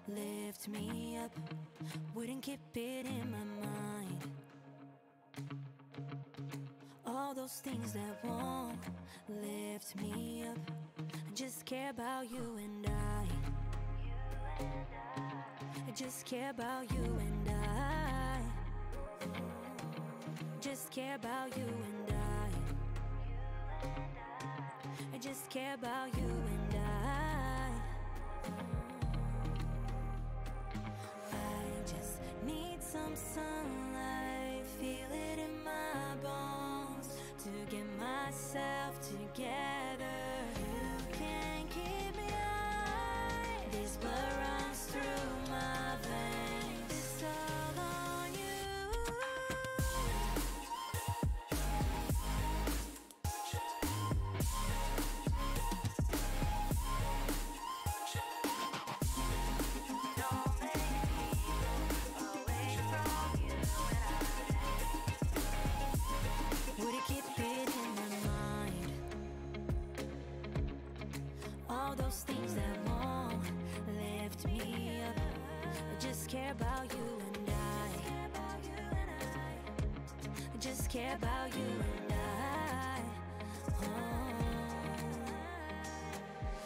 lift me up, wouldn't keep it in my mind. All those things that won't lift me up, I just care about you and I. I just care about you and I. Just care about you and I. I just care about you and I. I just need some sunlight, feel it in my bones, to get myself together. You can't keep me high, this blood runs through my veins. It's all on you. Don't make me go away from you and I. Would it keep it in my mind? All those things that won't lift me up, I just care about you and I. I just care about you and I. Oh,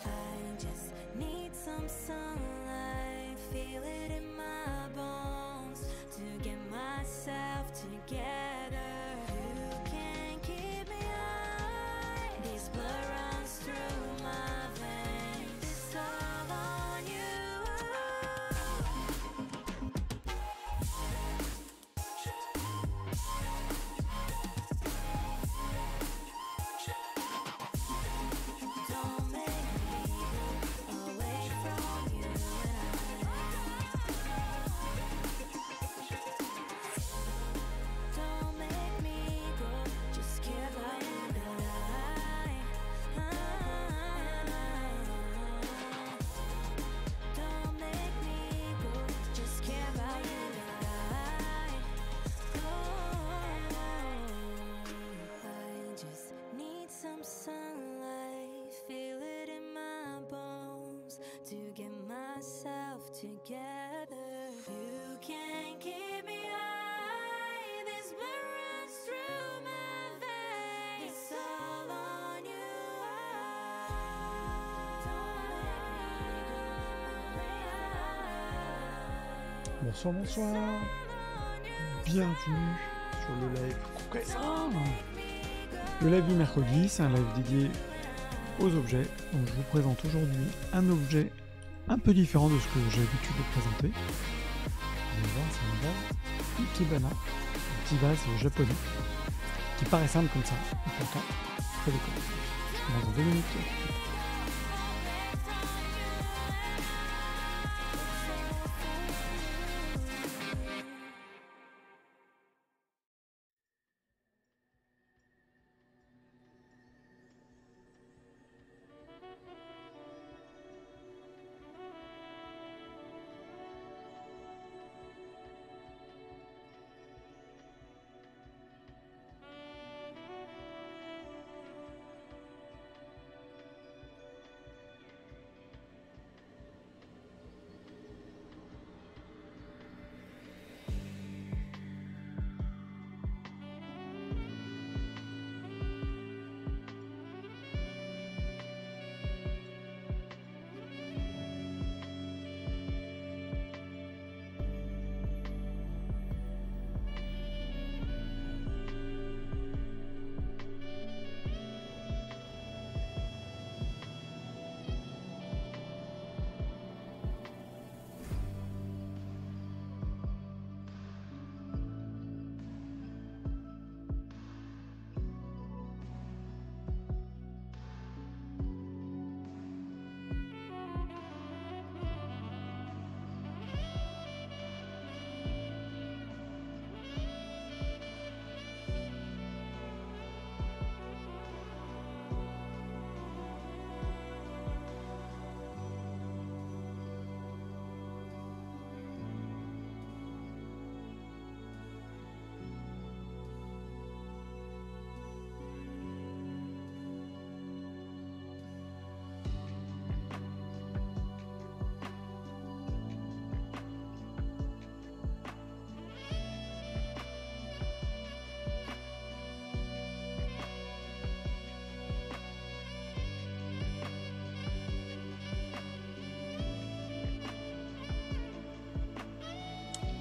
I just need some sunlight, feel it in my bones, to get myself together. You can't keep me high, this blood runs through my veins. It's all on you. Don't make me go away from you and I. Don't make me go, just care about you and I. Don't make me go, just care about you and I. I just need some sunlight, feel it in my bones, to get myself together. You can't keep me high, this blood runs through my veins. It's all on you. Bonsoir, bonsoir. Bienvenue sur le live. Le live du mercredi, c'est un live dédié aux objets. Donc je vous présente aujourd'hui un objet un peu différent de ce que j'ai l'habitude de présenter. Vous allez voir, c'est un vase Ikebana, un petit vase japonais, qui paraît simple comme ça, et pourtant très décoré. Je commence dans 2 minutes.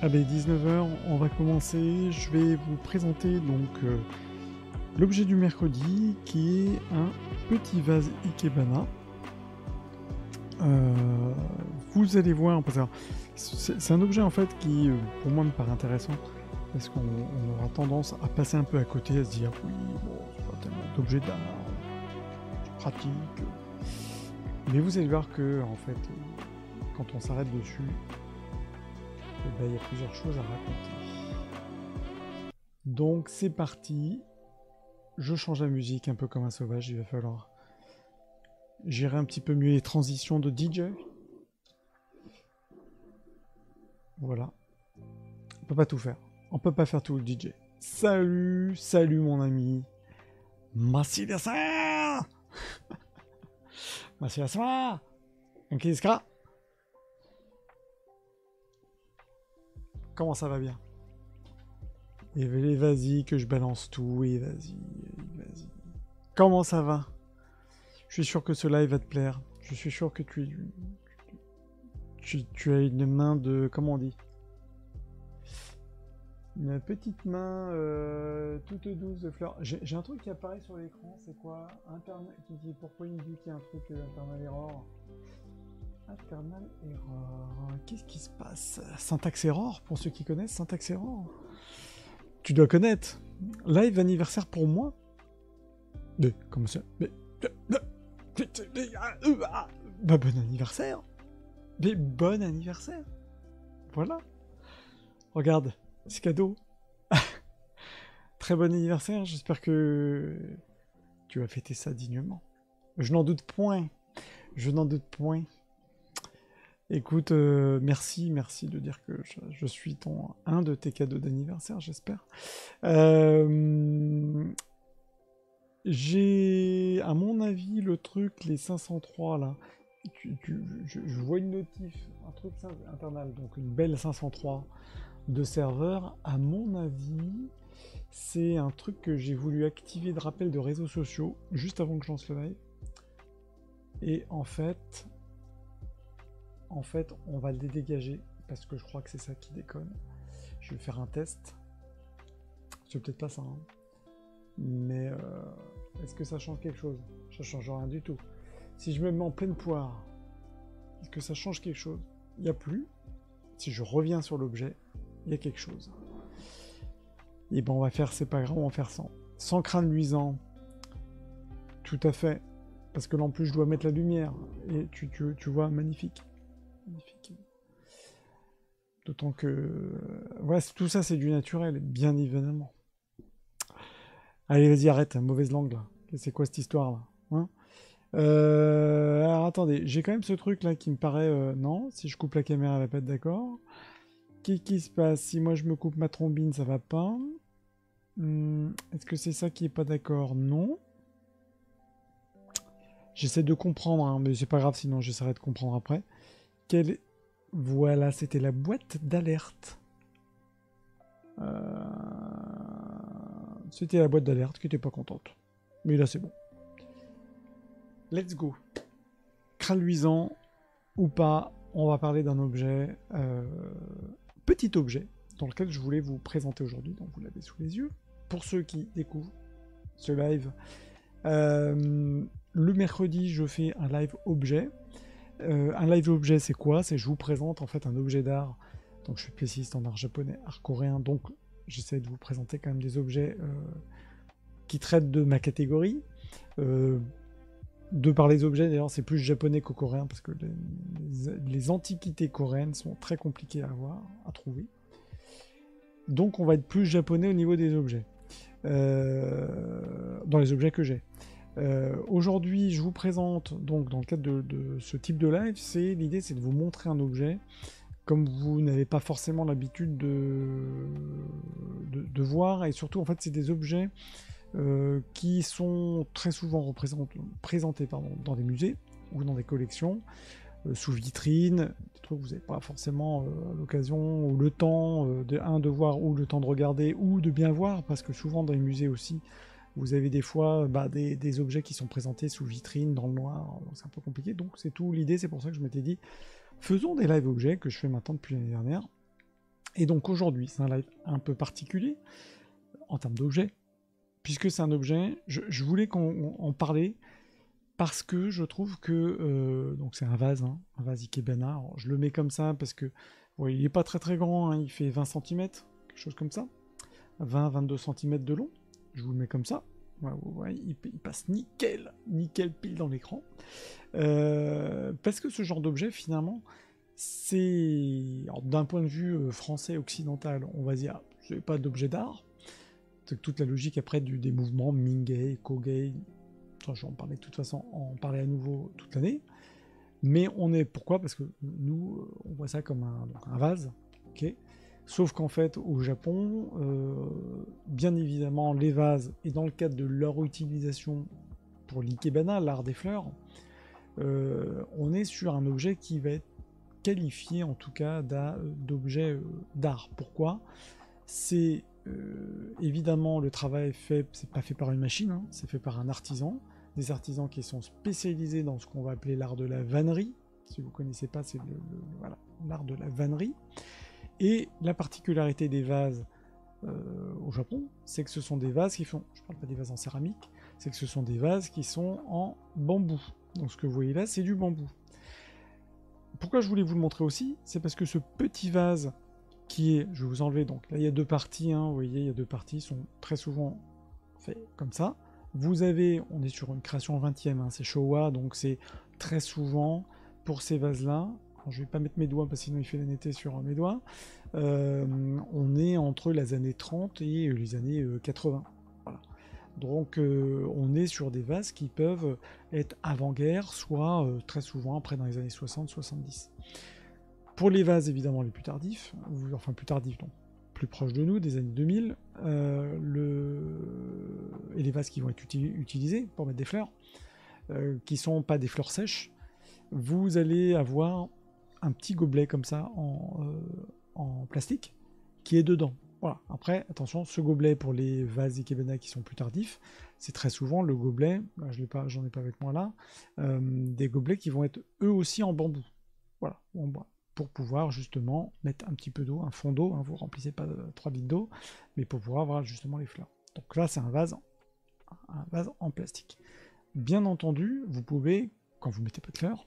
Allez, 19h, on va commencer. Je vais vous présenter donc l'objet du mercredi qui est un petit vase Ikebana. Vous allez voir, c'est un objet en fait qui pour moi me paraît intéressant parce qu'on aura tendance à passer un peu à côté, à se dire oui, bon, c'est pas tellement d'objet d'art, c'est pratique. Mais vous allez voir que en fait, quand on s'arrête dessus, eh ben, il y a plusieurs choses à raconter. Donc c'est parti. Je change la musique un peu comme un sauvage, il va falloir gérer un petit peu mieux les transitions de DJ. Voilà. On peut pas tout faire. On peut pas faire tout le DJ. Salut, salut mon ami. Masida-san. Masida-san. Genki desu ka? Comment ça va bien? Et vas-y que je balance tout et vas-y. Comment ça va? Je suis sûr que ce live va te plaire. Je suis sûr que tu as une main de... Comment on dit? Une petite main toute douce de fleurs. J'ai un truc qui apparaît sur l'écran, c'est quoi? Qui dit pourquoi il me dit qu'il y a un truc Internal Error? Internal Error. Qu'est-ce qui se passe? Syntax Error, pour ceux qui connaissent, Syntax Error. Tu dois connaître. Live anniversaire pour moi? Mais comment ça? Bah bon anniversaire. Mais bon anniversaire. Voilà. Regarde, c'est cadeau. Très bon anniversaire, j'espère que tu vas fêter ça dignement. Je n'en doute point. Je n'en doute point. Écoute, merci de dire que je suis un de tes cadeaux d'anniversaire, j'espère. J'ai, à mon avis, le truc, les 503 là. Je vois une notif, un truc internal, donc une belle 503 de serveur. À mon avis, c'est un truc que j'ai voulu activer de rappel de réseaux sociaux juste avant que je lance le live. Et en fait, on va le dégager parce que je crois que c'est ça qui déconne. Je vais faire un test. C'est peut-être pas ça, hein. Mais est-ce que ça change quelque chose? Ça change rien du tout. Si je me mets en pleine poire, est-ce que ça change quelque chose? Il n'y a plus. Si je reviens sur l'objet, il y a quelque chose. Et ben on va faire, c'est pas grave, on va faire 100. 100 crânes luisants. Tout à fait. Parce que là en plus je dois mettre la lumière. Et tu vois, magnifique. Magnifique. D'autant que... voilà, tout ça c'est du naturel, bien évidemment. Allez, vas-y, arrête, mauvaise langue là. C'est quoi cette histoire là, hein? Alors attendez, j'ai quand même ce truc là qui me paraît... non, si je coupe la caméra, elle va pas être d'accord. Qu'est-ce qui se passe? Si moi je me coupe ma trombine, ça va pas. Est-ce que c'est ça qui est pas d'accord? Non. J'essaie de comprendre, hein, mais c'est pas grave, sinon j'essaierai de comprendre après. Voilà, c'était la boîte d'alerte. C'était la boîte d'alerte qui était pas contente. Mais là c'est bon. Let's go. Crâne luisant ou pas, on va parler d'un objet, petit objet, dans lequel je voulais vous présenter aujourd'hui, donc vous l'avez sous les yeux. Pour ceux qui découvrent ce live, le mercredi, je fais un live objet. Un live objet, c'est quoi? C'est je vous présente en fait un objet d'art. Donc je suis spécialiste en art japonais, art coréen, donc j'essaie de vous présenter quand même des objets qui traitent de ma catégorie. De par les objets, d'ailleurs, c'est plus japonais qu'au coréen, parce que les antiquités coréennes sont très compliquées à avoir, à trouver. Donc on va être plus japonais au niveau des objets. Dans les objets que j'ai. Aujourd'hui, je vous présente, donc dans le cadre de ce type de live, l'idée c'est de vous montrer un objet, comme vous n'avez pas forcément l'habitude de voir, et surtout en fait c'est des objets qui sont très souvent présentés dans des musées ou dans des collections, sous vitrine, des trucs que vous n'avez pas forcément l'occasion ou le temps de voir, ou le temps de regarder, ou de bien voir, parce que souvent dans les musées aussi, vous avez des fois des objets qui sont présentés sous vitrine, dans le noir, c'est un peu compliqué, donc c'est tout l'idée, c'est pour ça que je m'étais dit, faisons des live objets, que je fais maintenant depuis l'année dernière, Et donc aujourd'hui, c'est un live un peu particulier en termes d'objet, puisque c'est un objet, je voulais qu'on en parlait parce que je trouve que donc c'est un vase Ikebana. Alors, je le mets comme ça parce que il n'est pas très très grand, hein, il fait 20 cm, quelque chose comme ça, 20-22 cm de long. Je vous le mets comme ça. Il passe nickel pile dans l'écran. Parce que ce genre d'objet, finalement, c'est d'un point de vue français occidental, on va dire, c'est pas d'objet d'art. C'est toute la logique après des mouvements Mingei, Kogei. Je vais en parler de toute façon, en parler à nouveau toute l'année. Mais pourquoi? Parce que nous, on voit ça comme un vase, ok. Sauf qu'en fait, au Japon, bien évidemment, les vases, et dans le cadre de leur utilisation pour l'ikebana, l'art des fleurs, on est sur un objet qui va être qualifié, en tout cas, d'objet d'art. Pourquoi? C'est évidemment le travail fait, c'est pas fait par une machine, hein, c'est fait par un artisan. Des artisans qui sont spécialisés dans ce qu'on va appeler l'art de la vannerie. Si vous ne connaissez pas, c'est l'art de la vannerie. Et la particularité des vases au Japon, c'est que ce sont des vases qui font, je ne parle pas des vases en céramique, c'est que ce sont des vases qui sont en bambou. Donc ce que vous voyez là, c'est du bambou. Pourquoi je voulais vous le montrer aussi? C'est parce que ce petit vase qui est, je vais vous enlever, donc là il y a deux parties, hein, vous voyez, il y a deux parties, sont très souvent faits comme ça. Vous avez, on est sur une création 20e, hein, c'est Showa, donc c'est très souvent pour ces vases-là. Je vais pas mettre mes doigts parce que sinon il fait la netteté sur mes doigts. On est entre les années 30 et les années 80. Voilà. Donc on est sur des vases qui peuvent être avant-guerre, soit très souvent après dans les années 60-70. Pour les vases évidemment les plus tardifs, enfin plus tardifs non, plus proches de nous, des années 2000, et les vases qui vont être utilisés pour mettre des fleurs, qui sont pas des fleurs sèches, vous allez avoir un petit gobelet comme ça en plastique qui est dedans. Voilà. Après, attention, ce gobelet pour les vases ikebana qui sont plus tardifs, c'est très souvent le gobelet, j'en ai pas avec moi là, des gobelets qui vont être eux aussi en bambou, voilà, ou en bois, pour pouvoir justement mettre un petit peu d'eau, un fond d'eau, hein, vous remplissez pas 3 litres d'eau, mais pour pouvoir avoir justement les fleurs. Donc là, c'est un vase en plastique. Bien entendu, vous pouvez, quand vous mettez pas de fleurs,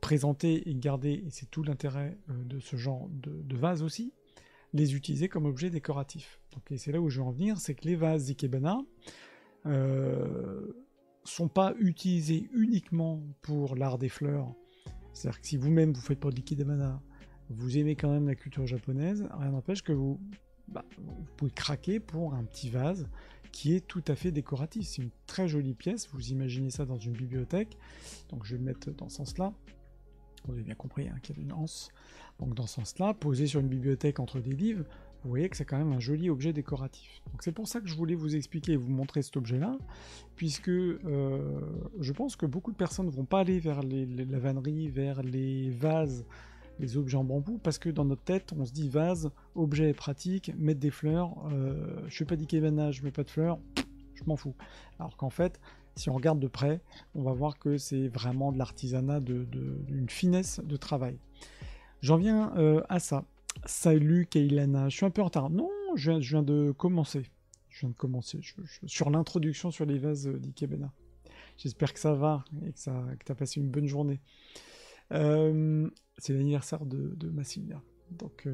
présenter et garder, et c'est tout l'intérêt de ce genre de vase aussi, les utiliser comme objet décoratif. Donc, et c'est là où je veux en venir, c'est que les vases ikebana sont pas utilisés uniquement pour l'art des fleurs. C'est-à-dire que si vous-même vous faites pas de l'ikebana, vous aimez quand même la culture japonaise, rien n'empêche que vous pouvez craquer pour un petit vase qui est tout à fait décoratif. C'est une très jolie pièce, vous imaginez ça dans une bibliothèque, donc je vais le mettre dans ce sens-là. Vous avez bien compris hein, qu'il y avait une anse. Donc dans ce sens-là, posé sur une bibliothèque entre des livres, vous voyez que c'est quand même un joli objet décoratif. Donc c'est pour ça que je voulais vous expliquer et vous montrer cet objet-là, puisque je pense que beaucoup de personnes ne vont pas aller vers la vannerie, vers les vases, les objets en bambou, parce que dans notre tête, on se dit vase, objet pratique, mettre des fleurs, je fais pas d'ikebana, je mets pas de fleurs, je m'en fous. Alors qu'en fait, si on regarde de près, on va voir que c'est vraiment de l'artisanat, d'une finesse de travail. J'en viens à ça. Salut Kailana, je suis un peu en retard. Non, je viens de commencer. Je sur l'introduction sur les vases d'ikebana. J'espère que ça va et que tu as passé une bonne journée. C'est l'anniversaire de Massilia. Donc,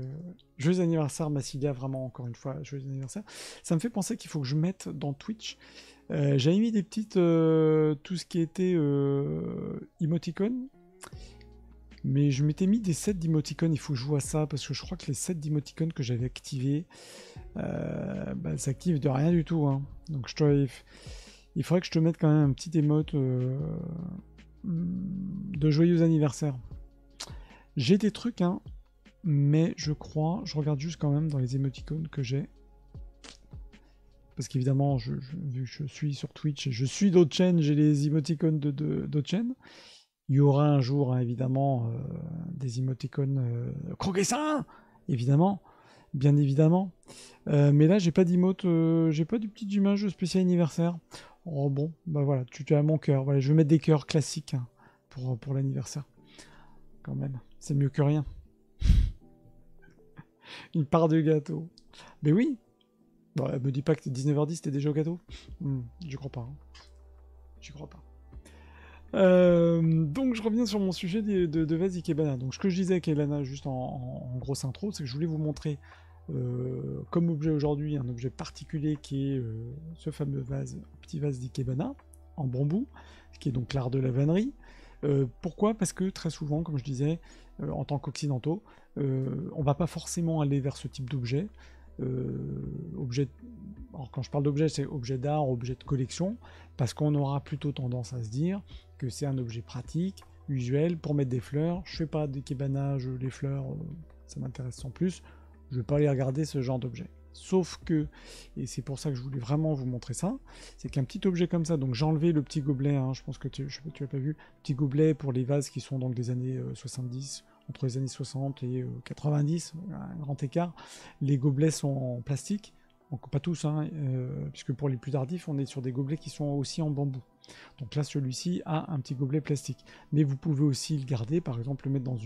joyeux anniversaire Massilia, vraiment encore une fois, joyeux anniversaire. Ça me fait penser qu'il faut que je mette dans Twitch. J'avais mis des petites, tout ce qui était emoticons, mais je m'étais mis des sets d'emoticons. Il faut que je joue à ça parce que je crois que les sets d'emoticons que j'avais activés, s'activent de rien du tout. Hein. Donc, il faudrait que je te mette quand même un petit émote de joyeux anniversaire. J'ai des trucs, hein, mais je regarde juste quand même dans les émoticônes que j'ai. Parce qu'évidemment, vu que je suis sur Twitch et je suis d'autres chaînes, j'ai les émoticônes d'autres chaînes. Il y aura un jour, hein, évidemment, des émoticônes Croquessin, évidemment, bien évidemment. Mais là, j'ai pas d'emote, j'ai pas de petites images spéciales anniversaire. Oh bon, bah voilà, tu as mon cœur. Voilà, je vais mettre des cœurs classiques hein, pour l'anniversaire. Quand même, c'est mieux que rien. Une part de gâteau. Mais oui. Bon, me dis pas que 19h10 t'es déjà au gâteau. J'y crois pas. Hein. J'y crois pas. Donc je reviens sur mon sujet de vase Ikebana. Donc ce que je disais avec Elana juste en grosse intro, c'est que je voulais vous montrer comme objet aujourd'hui un objet particulier qui est ce fameux vase, petit vase d'Ikebana en bambou, qui est donc l'art de la vannerie. Pourquoi? Parce que très souvent, comme je disais, en tant qu'occidentaux, on va pas forcément aller vers ce type d'objet. Objet. Alors quand je parle d'objet, c'est objet d'art, objet de collection, parce qu'on aura plutôt tendance à se dire que c'est un objet pratique, usuel, pour mettre des fleurs. Je fais pas d'ikebana, les fleurs, ça m'intéresse sans plus. Je vais pas aller regarder ce genre d'objet. Sauf que, et c'est pour ça que je voulais vraiment vous montrer ça, c'est qu'un petit objet comme ça, donc j'ai enlevé le petit gobelet, hein, je pense que tu l'as pas vu, petit gobelet pour les vases qui sont donc des années 70, entre les années 60 et 90, un grand écart. Les gobelets sont en plastique, donc pas tous, hein, puisque pour les plus tardifs, on est sur des gobelets qui sont aussi en bambou. Donc là, celui-ci a un petit gobelet plastique. Mais vous pouvez aussi le garder, par exemple, le mettre dans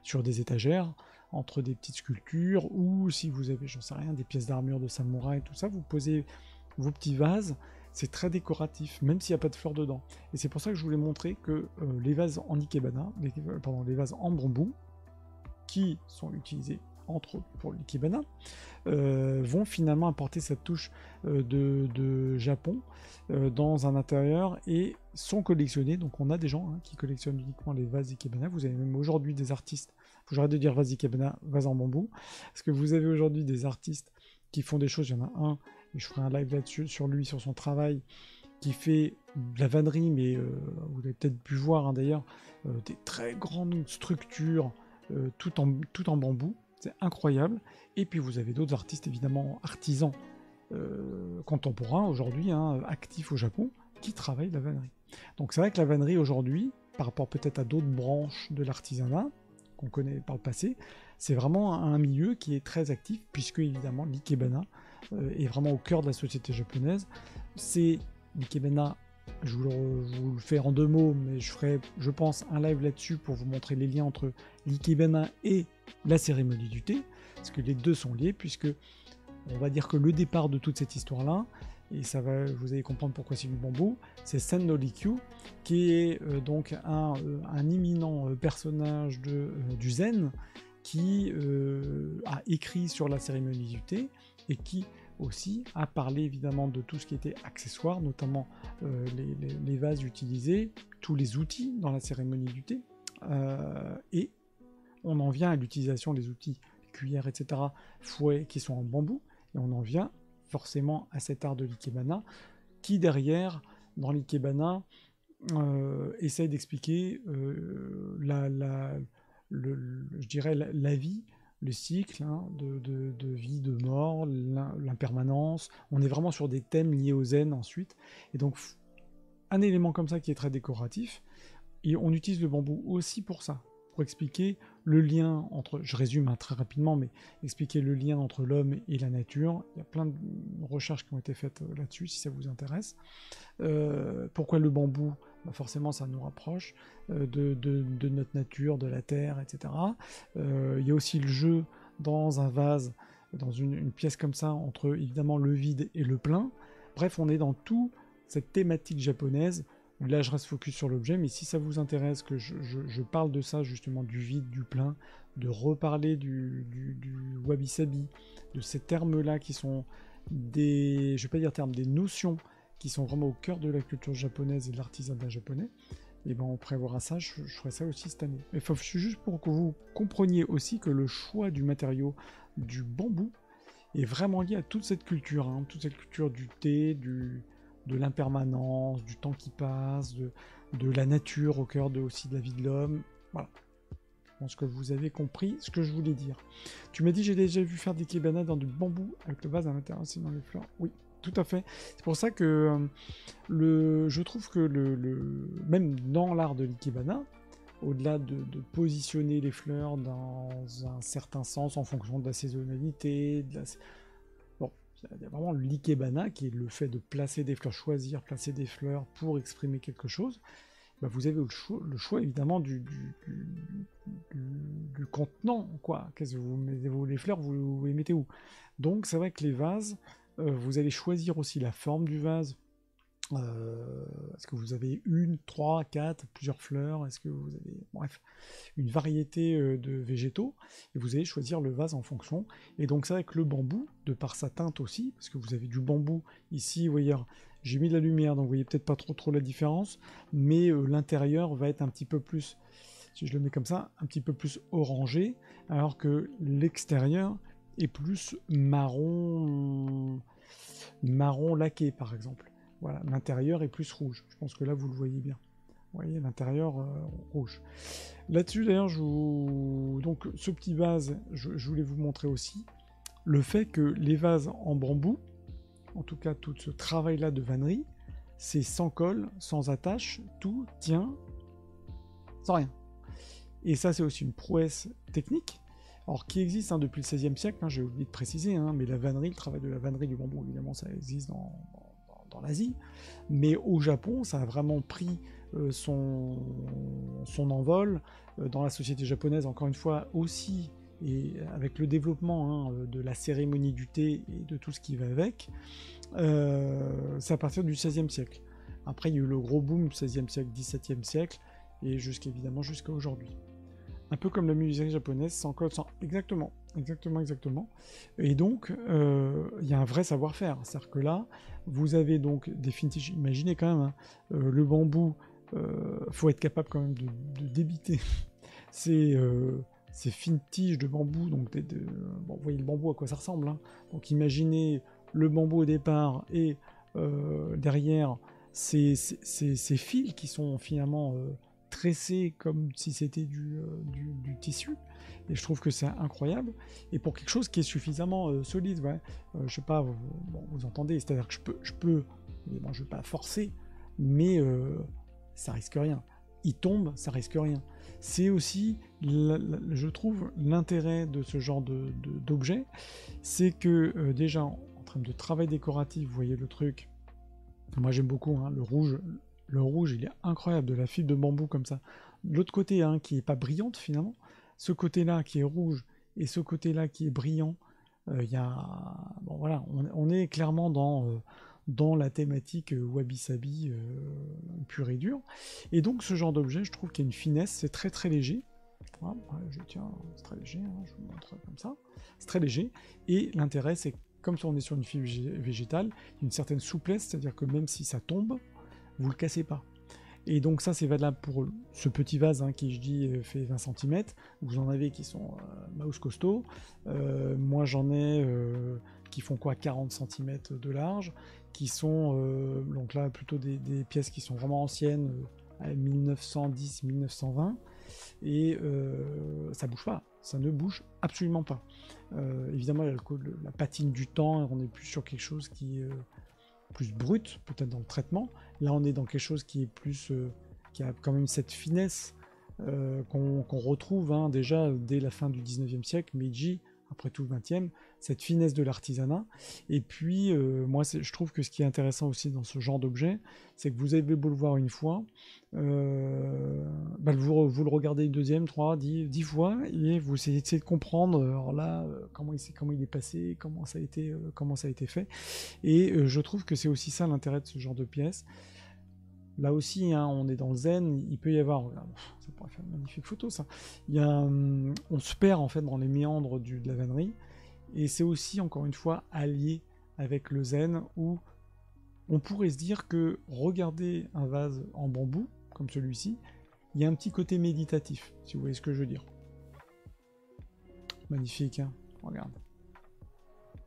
sur des étagères, entre des petites sculptures, ou si vous avez, j'en sais rien, des pièces d'armure de samouraï, tout ça, vous posez vos petits vases. C'est très décoratif, même s'il n'y a pas de fleurs dedans. Et c'est pour ça que je voulais montrer que les vases en ikebana, les vases en bambou, qui sont utilisés entre autres pour l'ikebana, vont finalement apporter cette touche de Japon dans un intérieur et sont collectionnés. Donc on a des gens qui collectionnent uniquement les vases ikebana. Vous avez même aujourd'hui des artistes, faut que j'arrête de dire vase ikebana, vase en bambou, parce que vous avez aujourd'hui des artistes qui font des choses. Il y en a un, et je ferai un live là-dessus sur lui, sur son travail, qui fait de la vannerie, mais vous avez peut-être pu voir d'ailleurs des très grandes structures tout en bambou. C'est incroyable. Et puis vous avez d'autres artistes, évidemment artisans contemporains aujourd'hui, actifs au Japon, qui travaillent la vannerie. Donc c'est vrai que la vannerie aujourd'hui, par rapport peut-être à d'autres branches de l'artisanat qu'on connaît par le passé, c'est vraiment un milieu qui est très actif, puisque évidemment l'ikebana est vraiment au cœur de la société japonaise. C'est l'ikebana, je vous le fais en 2 mots, mais je ferai, je pense, un live là-dessus pour vous montrer les liens entre l'ikebana et la cérémonie du thé, parce que les deux sont liés, puisque on va dire que le départ de toute cette histoire-là, et ça va, vous allez comprendre pourquoi c'est du bambou, c'est Sen no Rikyu, qui est donc un éminent personnage du zen, qui a écrit sur la cérémonie du thé, et qui aussi a parlé évidemment de tout ce qui était accessoire, notamment les vases utilisés, tous les outils dans la cérémonie du thé, et on en vient à l'utilisation des outils, cuillères, etc., fouets qui sont en bambou, et on en vient forcément à cet art de l'ikebana, qui derrière, dans l'ikebana, essaye d'expliquer je dirais la vie, le cycle de vie, de mort, l'impermanence. On est vraiment sur des thèmes liés au zen ensuite, et donc un élément comme ça qui est très décoratif, et on utilise le bambou aussi pour ça, pour expliquer le lien entre, je résume très rapidement, mais expliquer le lien entre l'homme et la nature. Il y a plein de recherches qui ont été faites là-dessus, si ça vous intéresse. Pourquoi le bambou? Forcément, ça nous rapproche de notre nature, de la terre, etc. Il y a aussi le jeu dans un vase, dans une pièce comme ça, entre évidemment le vide et le plein. Bref, on est dans toute cette thématique japonaise. Là, je reste focus sur l'objet, mais si ça vous intéresse que je parle de ça, justement, du vide, du plein, de reparler du wabi-sabi, de ces termes-là qui sont des, je vais pas dire termes, des notions qui sont vraiment au cœur de la culture japonaise et de l'artisanat japonais, et ben on prévoira ça, je ferai ça aussi cette année. Mais c'est juste pour que vous compreniez aussi que le choix du matériau du bambou est vraiment lié à toute cette culture, toute cette culture du thé, de l'impermanence, du temps qui passe, de la nature au cœur aussi de la vie de l'homme. Voilà. Je pense que vous avez compris ce que je voulais dire. Tu m'as dit j'ai déjà vu faire des ikebana dans du bambou avec le vase à l'intérieur, c'est dans les fleurs. Oui, tout à fait. C'est pour ça que je trouve que même dans l'art de l'ikebana, au-delà de positionner les fleurs dans un certain sens en fonction de la saisonnalité, il y a vraiment l'ikebana qui est le fait de placer des fleurs, choisir, placer des fleurs pour exprimer quelque chose. bah, vous avez le choix évidemment du contenant, quoi. Qu'est-ce que vous mettez, les fleurs, vous les mettez où? Donc c'est vrai que les vases, vous allez choisir aussi la forme du vase. Est-ce que vous avez une, trois, quatre, plusieurs fleurs? Est-ce que vous avez, bref, une variété de végétaux? Et vous allez choisir le vase en fonction. Et donc c'est vrai que le bambou, de par sa teinte aussi, parce que vous avez du bambou ici, vous voyez, j'ai mis de la lumière, donc vous voyez peut-être pas trop la différence, mais l'intérieur va être un petit peu plus, si je le mets comme ça, un petit peu plus orangé, alors que l'extérieur est plus marron laqué, par exemple. Voilà, l'intérieur est plus rouge. Je pense que là, vous le voyez bien. Vous voyez, l'intérieur rouge. Là-dessus, d'ailleurs, donc ce petit vase, je voulais vous montrer aussi le fait que les vases en bambou, en tout cas tout ce travail-là de vannerie, c'est sans colle, sans attache, tout tient sans rien. Et ça, c'est aussi une prouesse technique, alors qui existe depuis le XVIe siècle, hein, j'ai oublié de préciser, hein, mais la vannerie, le travail de la vannerie du bambou, évidemment, ça existe dans l'Asie, mais au Japon, ça a vraiment pris son envol dans la société japonaise, encore une fois, aussi, et avec le développement de la cérémonie du thé et de tout ce qui va avec, c'est à partir du XVIe siècle. Après, il y a eu le gros boom du XVIe siècle, XVIIe siècle, et évidemment jusqu'à aujourd'hui. Un peu comme la musique japonaise, sans code, sans... Exactement. Et donc, il y a un vrai savoir-faire. C'est-à-dire que là, vous avez donc des fines tiges. Imaginez quand même, hein, le bambou, faut être capable quand même de débiter ces fines tiges de bambou. Donc, bon, vous voyez le bambou à quoi ça ressemble. Hein. Donc, imaginez le bambou au départ et derrière ces fils qui sont finalement tressés comme si c'était du tissu. Et je trouve que c'est incroyable. Et pour quelque chose qui est suffisamment solide, ouais, je sais pas, vous entendez, c'est-à-dire que je peux, bon, je vais pas forcer, mais ça risque rien. Il tombe, ça risque rien. C'est aussi, je trouve, l'intérêt de ce genre d'objet, c'est que déjà, en termes de travail décoratif, vous voyez le truc, moi j'aime beaucoup, hein, le rouge, il est incroyable, de la fibre de bambou comme ça. L'autre côté, hein, qui est pas brillante finalement, ce côté-là qui est rouge et ce côté-là qui est brillant, y a... bon voilà, on est clairement dans la thématique wabi-sabi pure et dure. Et donc ce genre d'objet, je trouve qu'il y a une finesse, c'est très très léger. Voilà, c'est très léger, hein, je vous montre comme ça. C'est très léger. Et l'intérêt, c'est que comme on est sur une fibre végétale, il y a une certaine souplesse, c'est-à-dire que même si ça tombe, vous le cassez pas. Et donc ça, c'est valable pour ce petit vase hein, qui, je dis, fait 20 cm. Vous en avez qui sont mouse costauds. Moi, j'en ai qui font quoi, 40 cm de large, qui sont, donc là, plutôt des pièces qui sont vraiment anciennes, à 1910-1920. Et ça bouge pas. Ça ne bouge absolument pas. Évidemment, il y a la patine du temps, on n'est plus sur quelque chose qui est plus brut, peut-être dans le traitement. Là, on est dans quelque chose qui est plus, qui a quand même cette finesse qu'on retrouve hein, déjà dès la fin du 19e siècle, Meiji, après tout le 20e, cette finesse de l'artisanat. Et puis, moi, je trouve que ce qui est intéressant aussi dans ce genre d'objet, c'est que vous avez beau le voir une fois, bah, vous le regardez une deuxième, 3, 10 fois, et vous essayez de comprendre, alors là, comment il est passé, comment ça a été fait. Et je trouve que c'est aussi ça l'intérêt de ce genre de pièces. Là aussi, hein, on est dans le zen, il peut y avoir, ça pourrait faire une magnifique photo ça, on se perd en fait dans les méandres de la vannerie, et c'est aussi encore une fois allié avec le zen, où on pourrait se dire que regarder un vase en bambou, comme celui-ci, il y a un petit côté méditatif, si vous voyez ce que je veux dire. Magnifique, hein, regarde.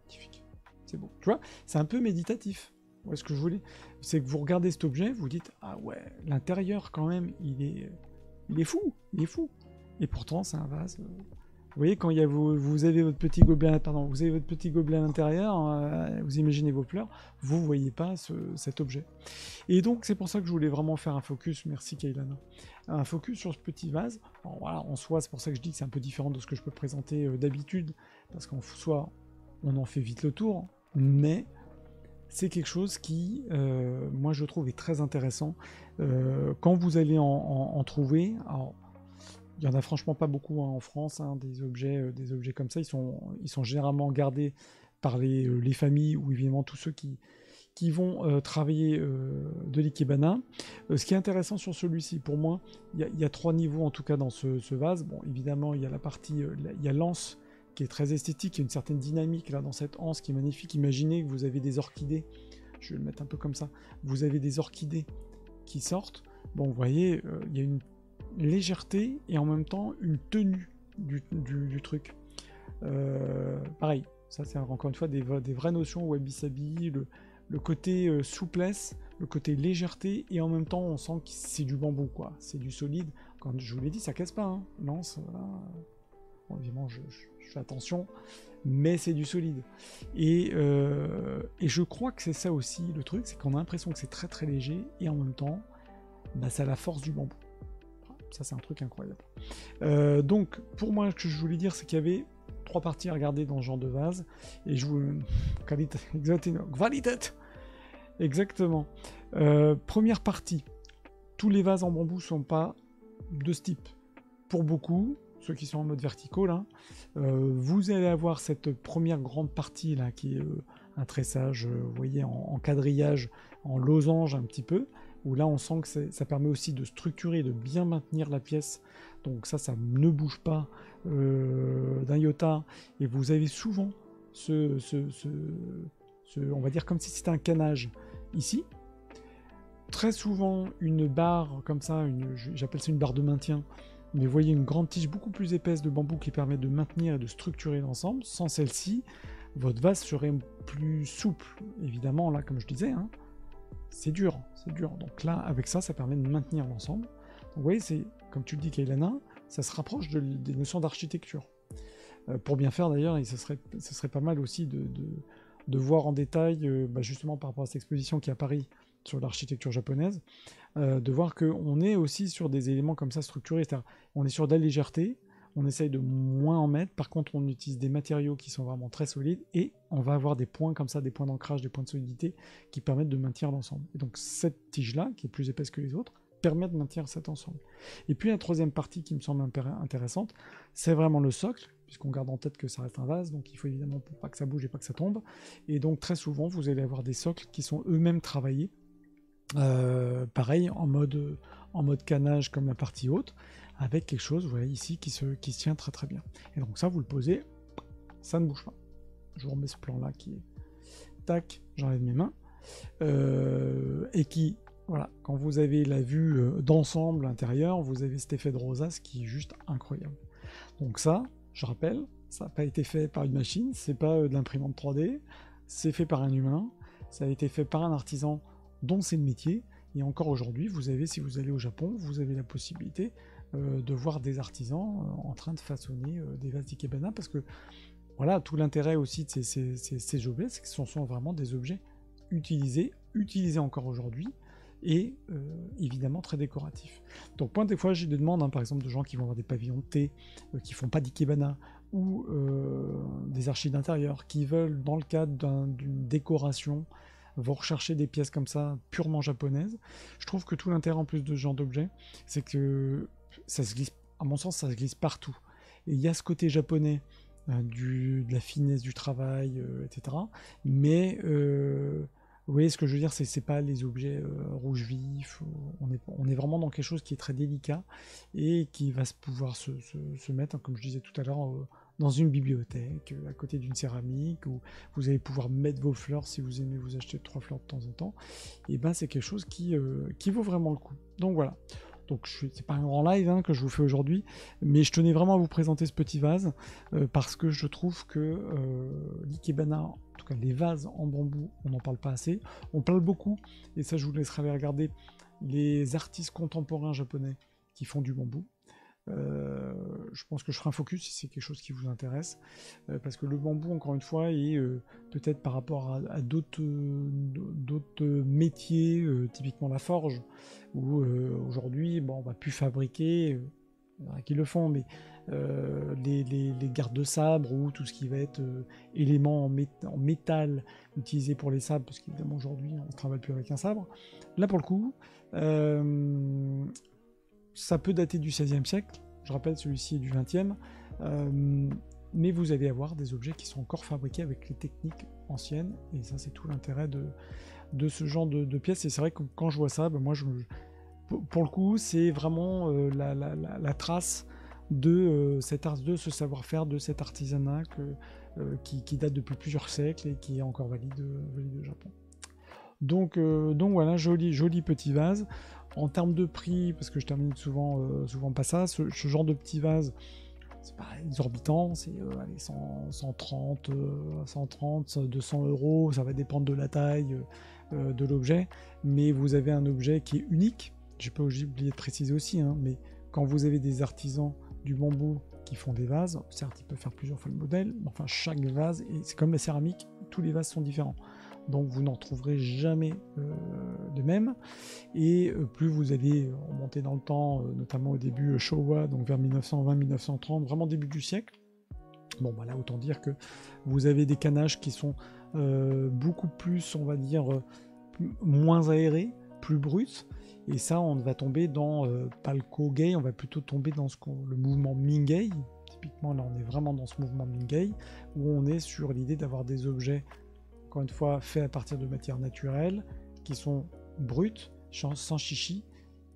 Magnifique, c'est beau. Tu vois, c'est un peu méditatif. Ouais, ce que je voulais, c'est que vous regardez cet objet, vous dites ah ouais, l'intérieur quand même, il est fou. Et pourtant, c'est un vase. Vous voyez, quand il y a vous avez votre petit gobelet, à l'intérieur, vous imaginez vos fleurs, vous voyez pas cet objet. Et donc, c'est pour ça que je voulais vraiment faire un focus. Merci Kailana. Un focus sur ce petit vase. Alors, voilà, en soi, c'est pour ça que je dis que c'est un peu différent de ce que je peux présenter d'habitude, parce qu'en soi, on en fait vite le tour, mais c'est quelque chose qui, moi je trouve, est très intéressant. Quand vous allez en trouver, alors, il y en a franchement pas beaucoup en France, hein, des objets comme ça, ils sont généralement gardés par les familles ou évidemment tous ceux qui vont travailler de l'ikebana. Ce qui est intéressant sur celui-ci, pour moi, il y a 3 niveaux en tout cas dans ce vase. Bon, évidemment, il y a la partie, il y a l'anse qui est très esthétique, il y a une certaine dynamique là dans cette anse qui est magnifique. Imaginez que vous avez des orchidées, je vais le mettre un peu comme ça, vous avez des orchidées qui sortent. Bon, vous voyez, il y a une légèreté et en même temps une tenue du truc. Pareil, ça c'est encore une fois des vraies notions wabi-sabi, le côté souplesse, le côté légèreté, et en même temps on sent que c'est du bambou, quoi. C'est du solide. Quand je vous l'ai dit, ça casse pas, hein. Lance, voilà. Bon, évidemment, je fais attention, mais c'est du solide. Et je crois que c'est ça aussi le truc, c'est qu'on a l'impression que c'est très très léger, et en même temps, bah, ça a la force du bambou. Ça, c'est un truc incroyable. Donc, pour moi, ce que je voulais dire, c'est qu'il y avait 3 parties à regarder dans ce genre de vase, et je vous... Qualité... Exactement. Première partie, tous les vases en bambou sont pas de ce type. Pour beaucoup, ceux qui sont en mode vertical, là, vous allez avoir cette première grande partie là qui est un tressage, vous voyez, en quadrillage, en losange un petit peu, où là on sent que ça permet aussi de structurer, de bien maintenir la pièce. Donc ça ne bouge pas d'un iota, et vous avez souvent on va dire comme si c'était un canage ici. Très souvent une barre comme ça, j'appelle ça une barre de maintien, mais vous voyez une grande tige beaucoup plus épaisse de bambou qui permet de maintenir et de structurer l'ensemble. Sans celle-ci, votre vase serait plus souple. Évidemment, là, comme je disais, hein, c'est dur. Donc là, avec ça, ça permet de maintenir l'ensemble. Donc, vous voyez, c'est, comme tu le dis, Kailana, ça se rapproche des notions d'architecture. Pour bien faire, d'ailleurs, et ce serait pas mal aussi de voir en détail, justement par rapport à cette exposition qui est à Paris sur l'architecture japonaise, de voir qu'on est aussi sur des éléments comme ça structurés, c'est-à-dire on est sur de la légèreté, on essaye de moins en mettre, par contre on utilise des matériaux qui sont vraiment très solides, et on va avoir des points comme ça, des points d'ancrage, des points de solidité, qui permettent de maintenir l'ensemble. Et donc cette tige-là, qui est plus épaisse que les autres, permet de maintenir cet ensemble. Et puis la troisième partie qui me semble intéressante, c'est vraiment le socle, puisqu'on garde en tête que ça reste un vase, donc il faut évidemment pour pas que ça bouge et pas que ça tombe. Et donc très souvent, vous allez avoir des socles qui sont eux-mêmes travaillés, pareil, en mode canage comme la partie haute, avec quelque chose, vous voyez ici, qui se tient très très bien. Et donc ça, vous le posez, ça ne bouge pas. Je vous remets ce plan-là qui est... Tac, j'enlève mes mains. Et qui... Voilà, quand vous avez la vue d'ensemble intérieur, vous avez cet effet de rosace qui est juste incroyable. Donc ça, je rappelle, ça n'a pas été fait par une machine, c'est pas de l'imprimante 3D, c'est fait par un humain, ça a été fait par un artisan dont c'est le métier, et encore aujourd'hui, vous avez, si vous allez au Japon, vous avez la possibilité de voir des artisans en train de façonner des vases d'ikebana, parce que voilà, tout l'intérêt aussi de ces objets, c'est que ce sont vraiment des objets utilisés encore aujourd'hui, et évidemment très décoratif. Donc point des fois j'ai des demandes, par exemple de gens qui vont avoir des pavillons de thé, qui font pas d'ikebana, ou des archives d'intérieur, qui veulent dans le cadre d'une décoration, vont rechercher des pièces comme ça, purement japonaises. Je trouve que tout l'intérêt en plus de ce genre d'objet, c'est que ça se glisse, à mon sens ça se glisse partout. Et il y a ce côté japonais, de la finesse du travail, etc. Mais... vous voyez ce que je veux dire, c'est pas les objets rouges vifs, on est vraiment dans quelque chose qui est très délicat et qui va pouvoir se mettre, comme je disais tout à l'heure, dans une bibliothèque, à côté d'une céramique, où vous allez pouvoir mettre vos fleurs si vous aimez vous acheter 3 fleurs de temps en temps. Et ben c'est quelque chose qui vaut vraiment le coup. Donc voilà. Donc c'est pas un grand live que je vous fais aujourd'hui, mais je tenais vraiment à vous présenter ce petit vase parce que je trouve que l'ikebana, en tout cas les vases en bambou, on n'en parle pas assez. On parle beaucoup, et ça je vous laisserai aller regarder, les artistes contemporains japonais qui font du bambou. Je pense que je ferai un focus si c'est quelque chose qui vous intéresse, parce que le bambou, encore une fois, est peut-être par rapport à d'autres métiers, typiquement la forge, où aujourd'hui on va plus fabriquer il y en a qui le font, mais les gardes de sabre ou tout ce qui va être éléments en métal utilisé pour les sabres, parce qu'évidemment aujourd'hui on ne travaille plus avec un sabre. Là pour le coup, ça peut dater du XVIe siècle, je rappelle celui-ci est du XXe, mais vous allez avoir des objets qui sont encore fabriqués avec les techniques anciennes, et ça c'est tout l'intérêt de ce genre de pièces. Et c'est vrai que quand je vois ça, moi pour le coup c'est vraiment la trace de de ce savoir-faire, de cet artisanat qui date depuis plusieurs siècles et qui est encore valide au Japon. Donc voilà, joli petit vase. En termes de prix, parce que je termine souvent pas ça, ce genre de petit vase, c'est pas exorbitant, c'est 130, 200 euros, ça va dépendre de la taille de l'objet, mais vous avez un objet qui est unique. J'ai pas oublié de préciser aussi, mais quand vous avez des artisans du bambou qui font des vases, certes ils peuvent faire plusieurs fois le modèle, mais enfin chaque vase, et c'est comme la céramique, tous les vases sont différents. Donc vous n'en trouverez jamais de même, et plus vous allez remonter dans le temps, notamment au début Showa, donc vers 1920-1930, vraiment début du siècle, bon bah là autant dire que vous avez des canages qui sont beaucoup plus, on va dire, moins aérés, plus bruts, et ça on va tomber dans pas le Kogei, on va plutôt tomber dans le mouvement Mingei. Typiquement là on est vraiment dans ce mouvement Mingei, où on est sur l'idée d'avoir des objets, encore une fois, faits à partir de matières naturelles, qui sont brutes, sans chichi,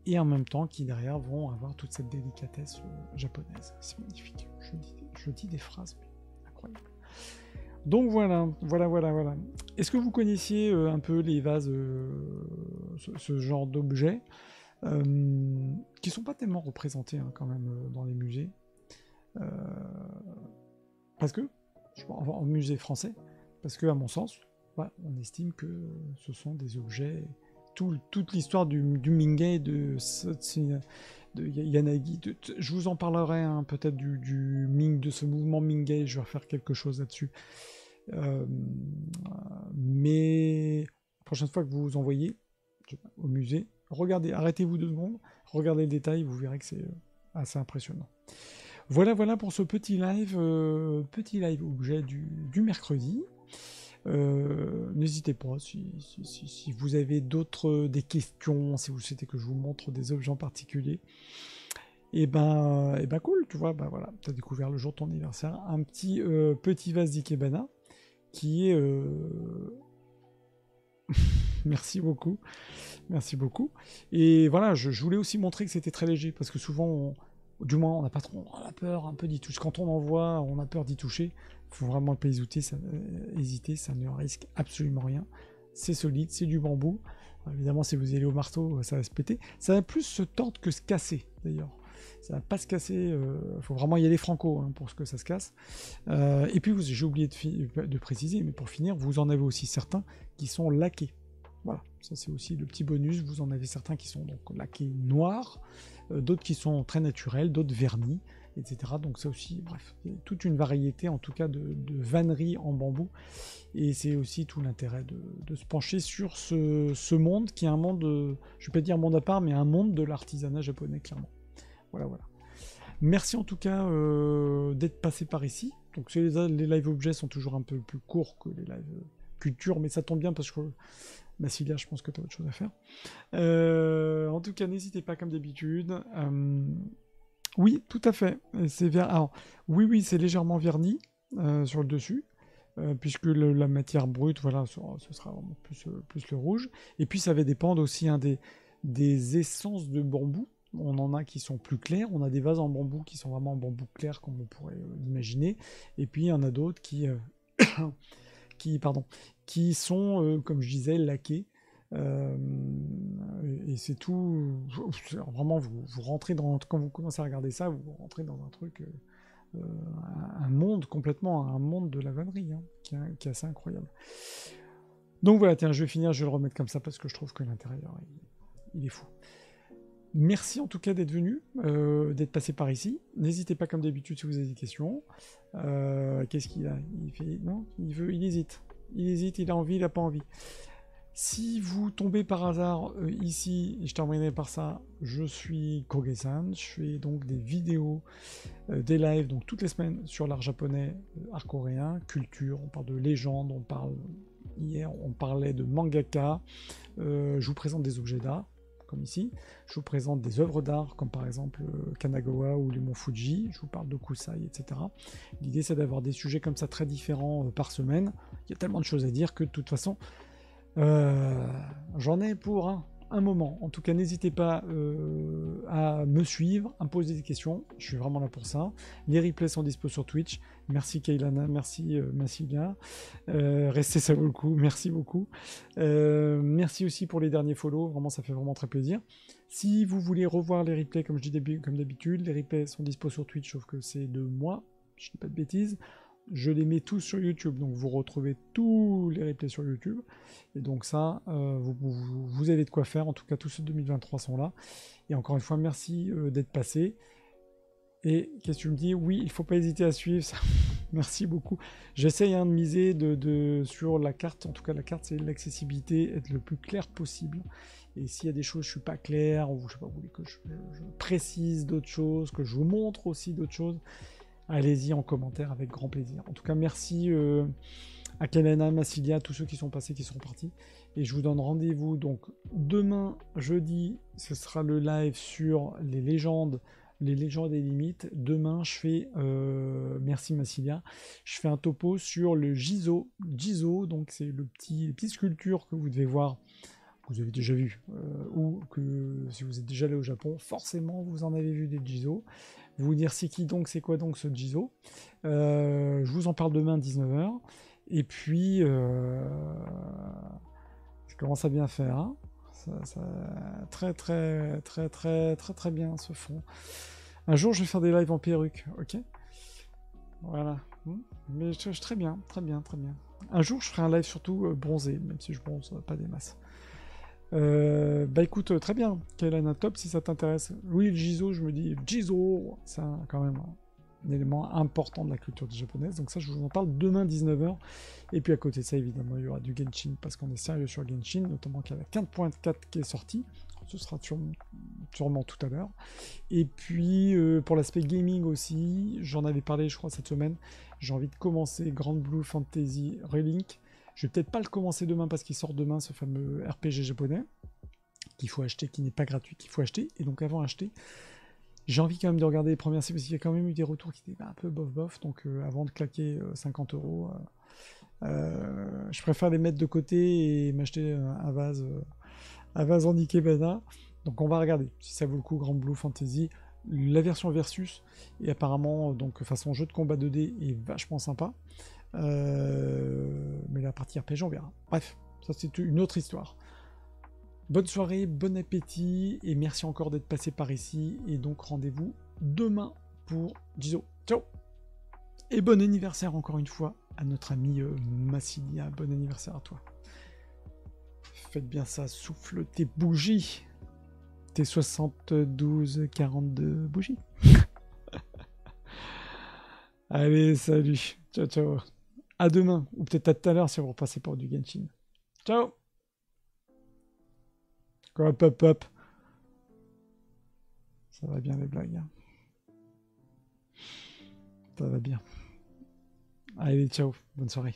et en même temps qui derrière vont avoir toute cette délicatesse japonaise. C'est magnifique. Je dis des phrases incroyables. Donc voilà. Est-ce que vous connaissiez un peu les vases, ce genre d'objets, qui sont pas tellement représentés quand même dans les musées, parce que, en musée français, parce que à mon sens, on estime que ce sont des objets, toute l'histoire du Mingei, de Yanagi, je vous en parlerai peut-être du Ming, de ce mouvement Mingei, je vais refaire quelque chose là-dessus. Mais la prochaine fois que vous vous envoyez au musée, regardez, arrêtez-vous 2 secondes, regardez le détail, vous verrez que c'est assez impressionnant. Voilà pour ce petit live objet du mercredi. N'hésitez pas si vous avez des questions, si vous souhaitez que je vous montre des objets en particulier, et ben cool, tu vois, voilà, t'as découvert le jour de ton anniversaire un petit vase d'Ikebana qui est merci beaucoup, et voilà, je voulais aussi montrer que c'était très léger, parce que souvent du moins on n'a pas trop, on a peur un peu d'y toucher, quand on en voit on a peur d'y toucher. Faut vraiment pas hésiter, ça ne risque absolument rien. C'est solide, c'est du bambou. Alors, évidemment, si vous allez au marteau, ça va se péter. Ça va plus se tordre que se casser, d'ailleurs. Ça va pas se casser. Faut vraiment y aller franco pour que ça se casse. Et puis, j'ai oublié de préciser, mais pour finir, vous en avez aussi certains qui sont laqués. Voilà, ça c'est aussi le petit bonus. Vous en avez certains qui sont donc laqués noirs, d'autres qui sont très naturels, d'autres vernis, etc. Donc ça aussi, bref, toute une variété en tout cas de vanneries en bambou, et c'est aussi tout l'intérêt de se pencher sur ce monde qui est un monde, je vais pas dire monde à part, mais un monde de l'artisanat japonais, clairement. Voilà. Merci en tout cas d'être passé par ici. Donc les live objets sont toujours un peu plus courts que les live culture, mais ça tombe bien parce que Massilia, je pense que tu as autre chose à faire. En tout cas, n'hésitez pas comme d'habitude. Oui, tout à fait. Alors, oui, c'est légèrement verni sur le dessus, puisque la matière brute, voilà, ce sera vraiment plus le rouge. Et puis, ça va dépendre aussi des essences de bambou. On en a qui sont plus clairs. On a des vases en bambou qui sont vraiment en bambou clair, comme on pourrait l'imaginer. Et puis, il y en a d'autres qui sont, comme je disais, laqués. Et c'est tout. Vraiment, vous rentrez quand vous commencez à regarder ça, vous rentrez dans un truc, un monde de la vannerie, qui est assez incroyable. Donc voilà, tiens, je vais finir, je vais le remettre comme ça parce que je trouve que l'intérieur, il est fou. Merci en tout cas d'être venu, d'être passé par ici. N'hésitez pas comme d'habitude si vous avez des questions. Qu'est-ce qu'il a ? Il hésite, il a envie, il n'a pas envie. Si vous tombez par hasard ici, et je terminerai par ça, je suis Koge-san, je fais donc des vidéos, des lives, donc toutes les semaines sur l'art japonais, art coréen, culture, on parle de légendes, hier on parlait de mangaka, je vous présente des objets d'art, comme ici, je vous présente des œuvres d'art, comme par exemple Kanagawa ou les monts Fuji, je vous parle de Kusai, etc. L'idée c'est d'avoir des sujets comme ça très différents par semaine, il y a tellement de choses à dire que de toute façon, j'en ai pour un moment. En tout cas, n'hésitez pas à me suivre, à me poser des questions. Je suis vraiment là pour ça. Les replays sont dispo sur Twitch. Merci Kailana, merci Massilia. Restez, ça vaut le coup. Merci beaucoup. Merci aussi pour les derniers follow. Vraiment, ça fait vraiment très plaisir. Si vous voulez revoir les replays, comme je dis comme d'habitude, les replays sont dispo sur Twitch, sauf que c'est de moi. Je dis pas de bêtises. Je les mets tous sur YouTube, donc vous retrouvez tous les replays sur YouTube. Et donc ça, vous avez de quoi faire. En tout cas, tous ceux de 2023 sont là. Et encore une fois, merci d'être passé. Et qu'est-ce que tu me dis? Oui, il ne faut pas hésiter à suivre ça. Merci beaucoup. J'essaye de miser sur la carte. En tout cas, la carte, c'est l'accessibilité, être le plus clair possible. Et s'il y a des choses, je ne suis pas clair, ou je sais pas, vous voulez que je précise d'autres choses, que je vous montre aussi d'autres choses, allez-y en commentaire avec grand plaisir. En tout cas, merci à Kelena, Massilia, à tous ceux qui sont passés, qui sont partis. Et je vous donne rendez-vous donc demain, jeudi, ce sera le live sur les légendes et limites. Demain, je fais, merci Massilia, je fais un topo sur le Jizo. Jizo, donc c'est les petites sculptures que vous devez voir, que vous avez déjà vu, ou que si vous êtes déjà allé au Japon, forcément vous en avez vu des Jizo. Vous dire c'est quoi donc ce Jizo. Je vous en parle demain à 19h. Et puis, je commence à bien faire. Hein. Ça, très bien ce fond. Un jour, je vais faire des lives en perruque, ok? Voilà. Mais très bien. Un jour, je ferai un live surtout bronzé, même si je bronze pas des masses. Bah écoute, très bien, Kailana, top si ça t'intéresse. Oui, le Jizo, je me dis, Jizo, c'est quand même un élément important de la culture japonaise, donc ça je vous en parle demain 19h. Et puis à côté de ça, évidemment, il y aura du Genshin, parce qu'on est sérieux sur Genshin, notamment qu'il y a la 15.4 qui est sortie, ce sera sûrement tout à l'heure. Et puis pour l'aspect gaming aussi, j'en avais parlé je crois cette semaine, j'ai envie de commencer Grand Blue Fantasy Relink. Je vais peut-être pas le commencer demain parce qu'il sort demain ce fameux RPG japonais qu'il faut acheter, qui n'est pas gratuit, qu'il faut acheter. Et donc avant d'acheter, j'ai envie quand même de regarder les premières séries parce qu'il y a quand même eu des retours qui étaient un peu bof. Donc avant de claquer 50 €, je préfère les mettre de côté et m'acheter un vase en Ikebana. Donc on va regarder si ça vaut le coup. Grand Blue Fantasy, la version Versus, et apparemment donc façon jeu de combat 2D est vachement sympa. Mais la partie RPG on verra. Bref, ça c'est une autre histoire. Bonne soirée, bon appétit, et merci encore d'être passé par ici. Et donc rendez-vous demain pour Jizo. Ciao. Et bon anniversaire encore une fois à notre ami Massilia. Bon anniversaire à toi. Faites bien ça, souffle tes bougies. Tes 72-42 bougies. Allez, salut. Ciao. À demain, ou peut-être à tout à l'heure si vous repassez pour du Genshin. Ciao. Hop. Ça va bien les blagues. Hein. Ça va bien. Allez, ciao. Bonne soirée.